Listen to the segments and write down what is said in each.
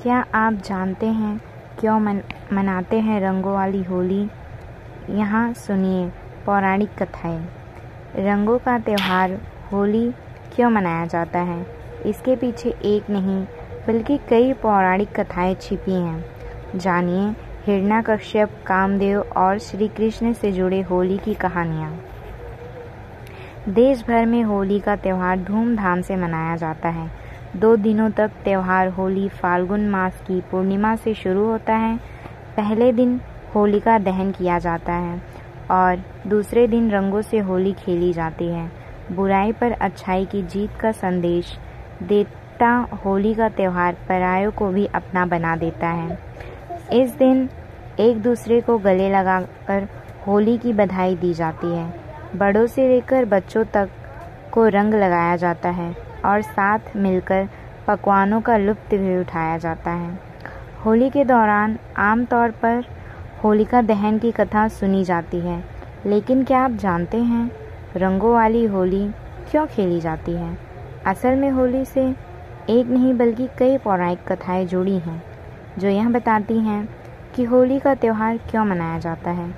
क्या आप जानते हैं क्यों मनाते हैं रंगों वाली होली? यहाँ सुनिए पौराणिक कथाएं। रंगों का त्यौहार होली क्यों मनाया जाता है? इसके पीछे एक नहीं बल्कि कई पौराणिक कथाएं छिपी हैं। जानिए हिरण्यकश्यप, कामदेव और श्री कृष्ण से जुड़े होली की कहानियाँ। देश भर में होली का त्यौहार धूमधाम से मनाया जाता है। 2 दिनों तक त्यौहार होली फाल्गुन मास की पूर्णिमा से शुरू होता है। पहले दिन होलिका दहन किया जाता है और दूसरे दिन रंगों से होली खेली जाती है। बुराई पर अच्छाई की जीत का संदेश देता होली का त्यौहार परायों को भी अपना बना देता है। इस दिन एक दूसरे को गले लगाकर होली की बधाई दी जाती है। बड़ों से लेकर बच्चों तक को रंग लगाया जाता है और साथ मिलकर पकवानों का लुत्फ़ भी उठाया जाता है। होली के दौरान आमतौर पर होलिका दहन की कथा सुनी जाती है, लेकिन क्या आप जानते हैं रंगों वाली होली क्यों खेली जाती है? असल में होली से एक नहीं बल्कि कई पौराणिक कथाएं जुड़ी हैं, जो यह बताती हैं कि होली का त्यौहार क्यों मनाया जाता है।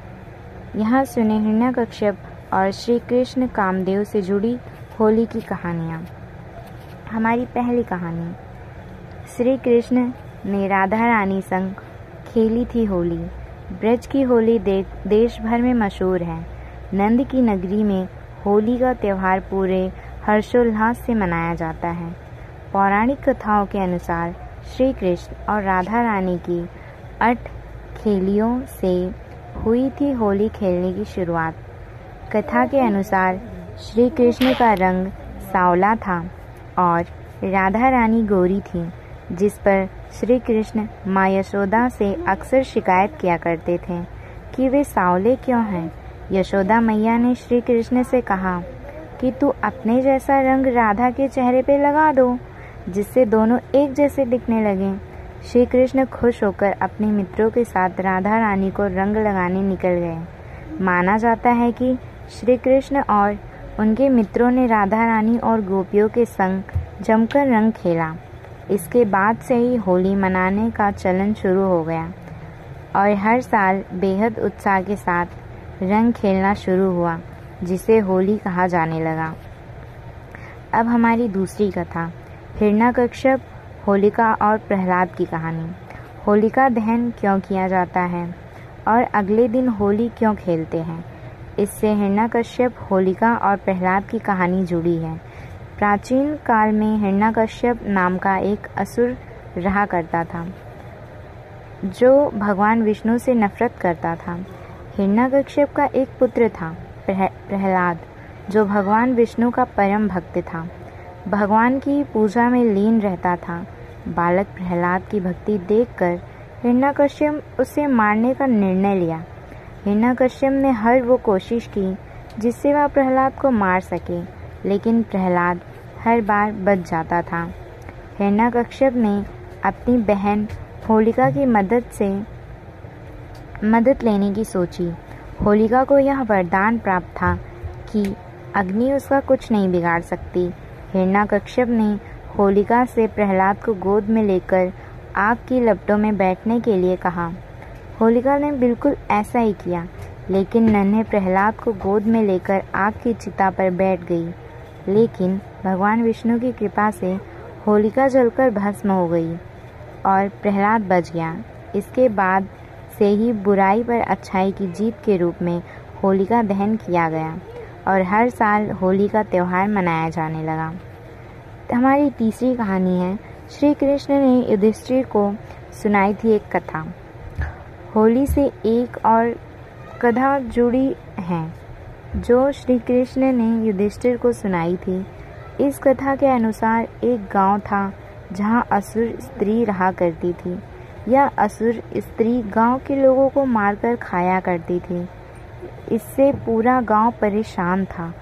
यहाँ सुने हिरण्यकश्यप और श्री कृष्ण कामदेव से जुड़ी होली की कहानियाँ। हमारी पहली कहानी। श्री कृष्ण ने राधा रानी संग खेली थी होली। ब्रज की होली देश भर में मशहूर है। नंद की नगरी में होली का त्यौहार पूरे हर्षोल्लास से मनाया जाता है। पौराणिक कथाओं के अनुसार श्री कृष्ण और राधा रानी की 8 खेलियों से हुई थी होली खेलने की शुरुआत। कथा के अनुसार श्री कृष्ण का रंग सांवला था और राधा रानी गोरी थी, जिस पर श्री कृष्ण माँ यशोदा से अक्सर शिकायत किया करते थे कि वे सांवले क्यों हैं। यशोदा मैया ने श्री कृष्ण से कहा कि तू अपने जैसा रंग राधा के चेहरे पे लगा दो, जिससे दोनों एक जैसे दिखने लगें। श्री कृष्ण खुश होकर अपने मित्रों के साथ राधा रानी को रंग लगाने निकल गए। माना जाता है कि श्री कृष्ण और उनके मित्रों ने राधा रानी और गोपियों के संग जमकर रंग खेला। इसके बाद से ही होली मनाने का चलन शुरू हो गया और हर साल बेहद उत्साह के साथ रंग खेलना शुरू हुआ, जिसे होली कहा जाने लगा। अब हमारी दूसरी कथा, हिरण्यकश्यप, होलिका और प्रहलाद की कहानी। होलिका दहन क्यों किया जाता है और अगले दिन होली क्यों खेलते हैं? इससे हिरण्यकश्यप, होलिका और प्रहलाद की कहानी जुड़ी है। प्राचीन काल में हिरण्यकश्यप नाम का एक असुर रहा करता था, जो भगवान विष्णु से नफरत करता था। हिरण्यकश्यप का एक पुत्र था, प्रहलाद, जो भगवान विष्णु का परम भक्त था। भगवान की पूजा में लीन रहता था। बालक प्रहलाद की भक्ति देखकर हिरण्यकश्यप उसे मारने का निर्णय लिया। हिरण्यकश्यप ने हर वो कोशिश की जिससे वह प्रहलाद को मार सके, लेकिन प्रहलाद हर बार बच जाता था। हिरण्यकश्यप ने अपनी बहन होलिका की मदद लेने की सोची। होलिका को यह वरदान प्राप्त था कि अग्नि उसका कुछ नहीं बिगाड़ सकती। हिरण्यकश्यप ने होलिका से प्रहलाद को गोद में लेकर आग की लपटों में बैठने के लिए कहा। होलिका ने बिल्कुल ऐसा ही किया, लेकिन नन्हे प्रहलाद को गोद में लेकर आग की चिता पर बैठ गई। लेकिन भगवान विष्णु की कृपा से होलिका जलकर भस्म हो गई और प्रहलाद बच गया। इसके बाद से ही बुराई पर अच्छाई की जीत के रूप में होलिका दहन किया गया और हर साल होली का त्यौहार मनाया जाने लगा। हमारी तीसरी कहानी है, श्री कृष्ण ने युधिष्ठिर को सुनाई थी एक कथा। होली से एक और कथा जुड़ी है जो श्री कृष्ण ने युधिष्ठिर को सुनाई थी। इस कथा के अनुसार एक गांव था जहां असुर स्त्री रहा करती थी। यह असुर स्त्री गांव के लोगों को मारकर खाया करती थी। इससे पूरा गांव परेशान था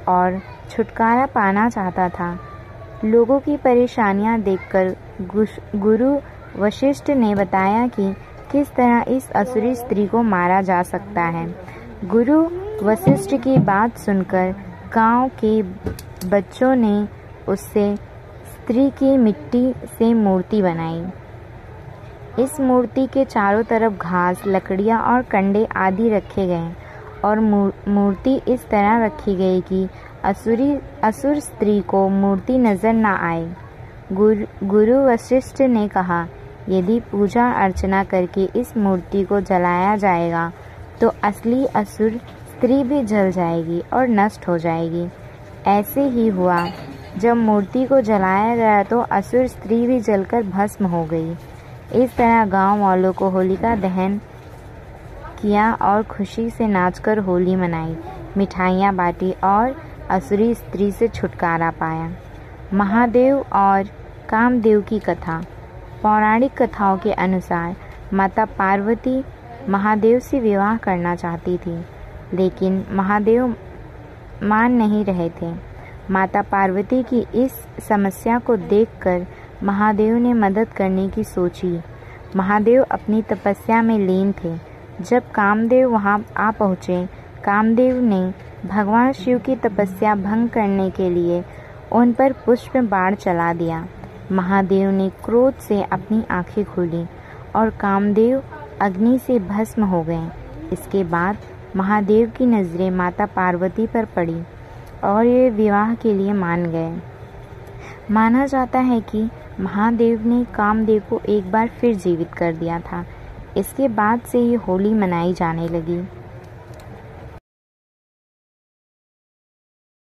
और छुटकारा पाना चाहता था। लोगों की परेशानियां देखकर गुरु वशिष्ठ ने बताया कि किस तरह इस असुरी स्त्री को मारा जा सकता है। गुरु वशिष्ठ की बात सुनकर गांव के बच्चों ने उससे स्त्री की मिट्टी से मूर्ति बनाई इस मूर्ति के चारों तरफ घास, लकड़ियाँ और कंडे आदि रखे गए और मूर्ति इस तरह रखी गई कि असुर स्त्री को मूर्ति नजर न आए। गुरु वशिष्ठ ने कहा, यदि पूजा अर्चना करके इस मूर्ति को जलाया जाएगा तो असली असुर स्त्री भी जल जाएगी और नष्ट हो जाएगी। ऐसे ही हुआ। जब मूर्ति को जलाया गया तो असुर स्त्री भी जलकर भस्म हो गई। इस तरह गांव वालों को होलिका दहन किया और खुशी से नाचकर होली मनाई, मिठाइयाँ बांटी और असुरी स्त्री से छुटकारा पाया। महादेव और कामदेव की कथा। पौराणिक कथाओं के अनुसार माता पार्वती महादेव से विवाह करना चाहती थी, लेकिन महादेव मान नहीं रहे थे। माता पार्वती की इस समस्या को देखकर महादेव ने मदद करने की सोची। महादेव अपनी तपस्या में लीन थे। जब कामदेव वहां आ पहुँचे, कामदेव ने भगवान शिव की तपस्या भंग करने के लिए उन पर पुष्प बाण चला दिया। महादेव ने क्रोध से अपनी आंखें खोली और कामदेव अग्नि से भस्म हो गए। इसके बाद महादेव की नज़रें माता पार्वती पर पड़ी और ये विवाह के लिए मान गए। माना जाता है कि महादेव ने कामदेव को एक बार फिर जीवित कर दिया था। इसके बाद से ये होली मनाई जाने लगी।